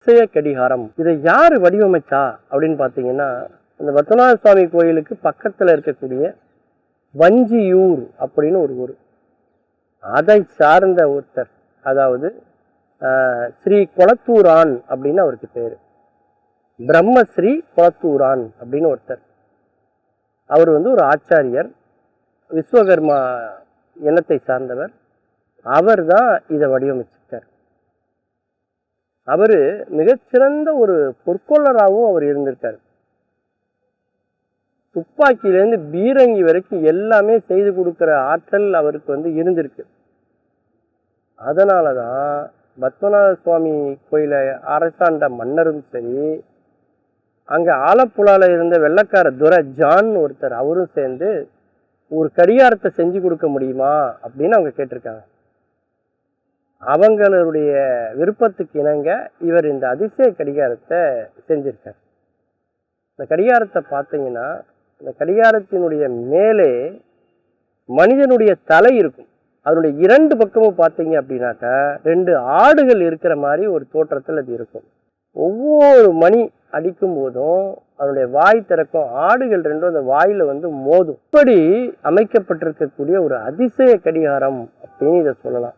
அதிசய கடிகாரம். இதை யாரு வடிவமைச்சா அப்படின்னு பார்த்தீங்கன்னா, இந்த பத்மநாத சுவாமி கோயிலுக்கு பக்கத்துல இருக்கக்கூடிய வஞ்சியூர் அப்படின்னு ஒரு ஊர். அதை சார்ந்த ஒருத்தர், அதாவது ஸ்ரீ கொளத்தூரான் அப்படின்னு அவருக்கு பேரு. பிரம்மஸ்ரீ கொளத்தூரான் அப்படின்னு ஒருத்தர். அவர் ஒரு ஆச்சாரியர், விஸ்வகர்மா இனத்தை சார்ந்தவர். அவர் தான் இதை வடிவமைச்சிருக்கார். அவரு மிகச்சிறந்த ஒரு பொற்கொள்ளராகவும் அவர் இருந்திருக்கார். துப்பாக்கியிலேருந்து பீரங்கி வரைக்கும் எல்லாமே செய்து கொடுக்கிற ஆற்றல் அவருக்கு இருந்திருக்கு. அதனாலதான் பத்மநாத சுவாமி கோயிலை அரசாண்ட மன்னரும் சரி, அங்க ஆலப்புழால இருந்த வெள்ளக்கார துரை ஜான் ஒருத்தர், அவரும் சேர்ந்து ஒரு கடிகாரத்தை செஞ்சு கொடுக்க முடியுமா அப்படின்னு அவங்க கேட்டிருக்காங்க. அவங்களுடைய விருப்பத்துக்கு இணங்க இவர் இந்த அதிசய கடிகாரத்தை செஞ்சிருக்கார். இந்த கடிகாரத்தை பார்த்தீங்கன்னா, இந்த கடிகாரத்தினுடைய மேலே மனிதனுடைய தலை இருக்கும். அதனுடைய இரண்டு பக்கமும் பார்த்தீங்க அப்படின்னாக்கா 2 ஆடுகள் இருக்கிற மாதிரி ஒரு தோற்றத்தில் அது இருக்கும். ஒவ்வொரு மணி அடிக்கும் போதும் அதனுடைய வாய் திறக்கும். ஆடுகள் 2 அந்த வாயில மோதும். இப்படி அமைக்கப்பட்டிருக்கக்கூடிய ஒரு அதிசய கடிகாரம் அப்படின்னு இதை சொல்லலாம்.